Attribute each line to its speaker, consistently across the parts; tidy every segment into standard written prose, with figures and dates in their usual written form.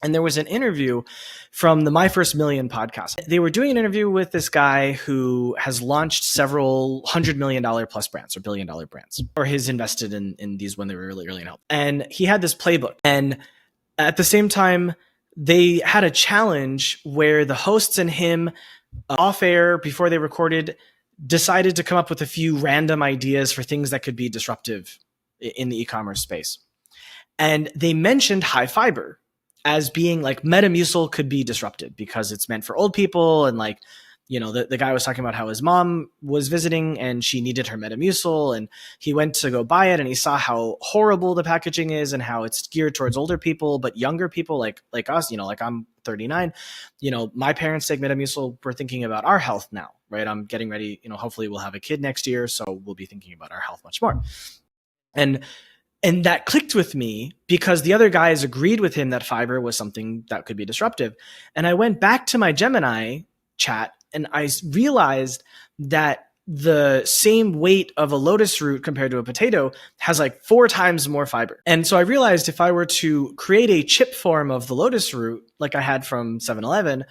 Speaker 1: And there was an interview from the My First Million podcast. They were doing an interview with this guy who has launched several $100 million plus brands or $1 billion brands, or has invested in these when they were really early in health. And he had this playbook. And at the same time, they had a challenge where the hosts and him off air before they recorded decided to come up with a few random ideas for things that could be disruptive in the e-commerce space. And they mentioned high fiber as being like Metamucil could be disrupted because it's meant for old people. And like, the guy was talking about how his mom was visiting and she needed her Metamucil, and he went to go buy it and he saw how horrible the packaging is and how it's geared towards older people, but younger people like us, like I'm 39, my parents take Metamucil. We're thinking about our health now, right? I'm getting ready, hopefully we'll have a kid next year. So we'll be thinking about our health much more. And that clicked with me because the other guys agreed with him that fiber was something that could be disruptive. And I went back to my Gemini chat and I realized that the same weight of a lotus root compared to a potato has like 4 times more fiber. And so I realized if I were to create a chip form of the lotus root, like I had from 7-Eleven,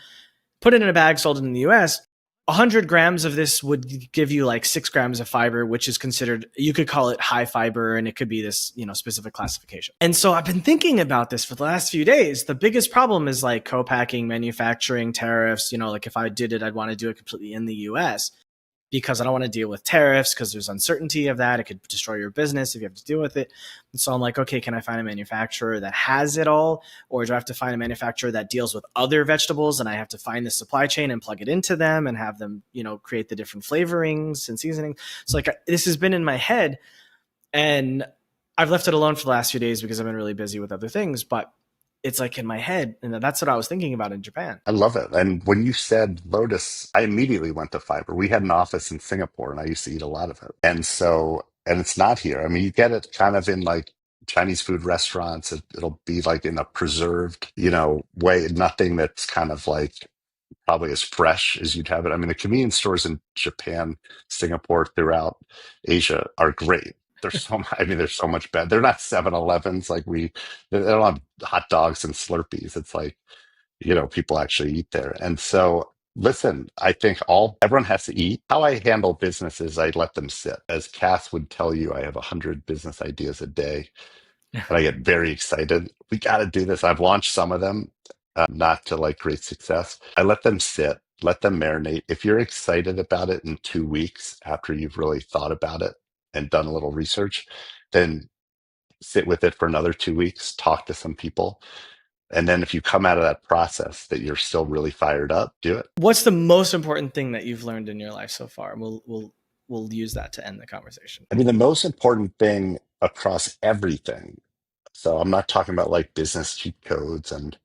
Speaker 1: put it in a bag, sold it in the US, 100 grams of this would give you like 6 grams of fiber, which is considered, you could call it high fiber, and it could be this, specific classification. And so I've been thinking about this for the last few days. The biggest problem is like co-packing, manufacturing, tariffs. Like if I did it, I'd want to do it completely in the US because I don't want to deal with tariffs because there's uncertainty of that. It could destroy your business if you have to deal with it. And so I'm like, okay, can I find a manufacturer that has it all? Or do I have to find a manufacturer that deals with other vegetables and I have to find the supply chain and plug it into them and have them, create the different flavorings and seasonings? So like this has been in my head and I've left it alone for the last few days because I've been really busy with other things, but it's like in my head. And that's what I was thinking about in Japan.
Speaker 2: I love it. And when you said lotus, I immediately went to fiber. We had an office in Singapore and I used to eat a lot of it. And it's not here. I mean, you get it kind of in like Chinese food restaurants. It'll be like in a preserved, way, nothing that's kind of like probably as fresh as you'd have it. I mean, the convenience stores in Japan, Singapore, throughout Asia are great. They're so much better. They're not 7-Elevens like they don't have hot dogs and Slurpees. It's like, people actually eat there. And so, listen, I think everyone has to eat. How I handle business is I let them sit. As Cass would tell you, I have 100 business ideas a day, and I get very excited. We got to do this. I've launched some of them, not to like great success. I let them sit, let them marinate. If you're excited about it in 2 weeks after you've really thought about it and done a little research, then sit with it for another 2 weeks, talk to some people. And then if you come out of that process that you're still really fired up, do it.
Speaker 1: What's the most important thing that you've learned in your life so far? We'll use that to end the conversation.
Speaker 2: I mean, the most important thing across everything, so I'm not talking about like business cheat codes and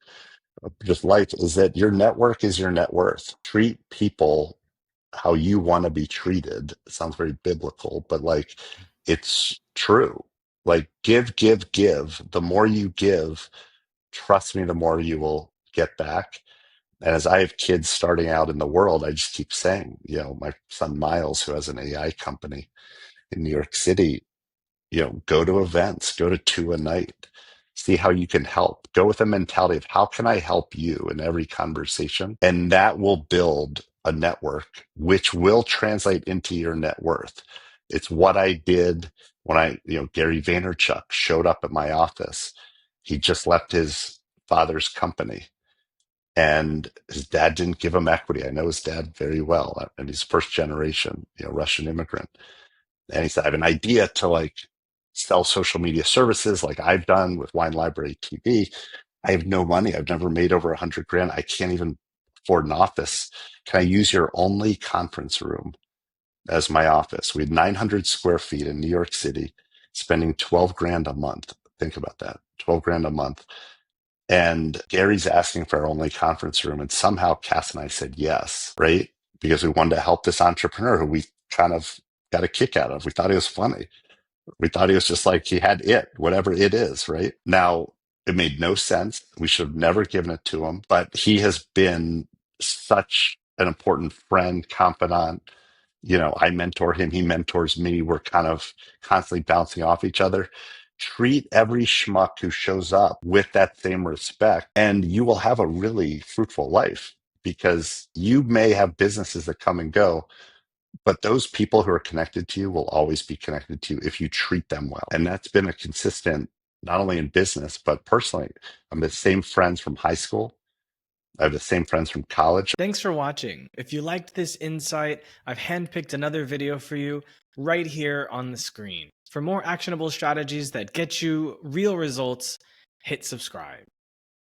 Speaker 2: just life, is that your network is your net worth. Treat people how you want to be treated. It sounds very biblical, but like it's true. Like give, give, give. The more you give, trust me, the more you will get back. And as I have kids starting out in the world, I just keep saying, my son Miles, who has an AI company in New York City, go to events, go to 2 a night, see how you can help. Go with a mentality of how can I help you in every conversation? And that will build a network, which will translate into your net worth. It's what I did when Gary Vaynerchuk showed up at my office. He just left his father's company and his dad didn't give him equity. I know his dad very well, and he's first generation, Russian immigrant. And he said, I have an idea to like sell social media services like I've done with Wine Library TV. I have no money. I've never made over 100 grand. I can't even afford an office. Can I use your only conference room as my office? We had 900 square feet in New York City, spending 12 grand a month. Think about that, 12 grand a month. And Gary's asking for our only conference room. And somehow Cass and I said yes, right? Because we wanted to help this entrepreneur who we kind of got a kick out of. We thought he was funny. We thought he was just like, he had whatever it is, right? Now, it made no sense. We should have never given it to him, but he has been such an important friend, confidant. I mentor him. He mentors me. We're kind of constantly bouncing off each other. Treat every schmuck who shows up with that same respect, and you will have a really fruitful life, because you may have businesses that come and go, but those people who are connected to you will always be connected to you if you treat them well. And that's been a consistent, not only in business, but personally. I'm the same friends from high school. I have the same friends from college.
Speaker 1: Thanks for watching. If you liked this insight, I've handpicked another video for you right here on the screen. For more actionable strategies that get you real results, hit subscribe.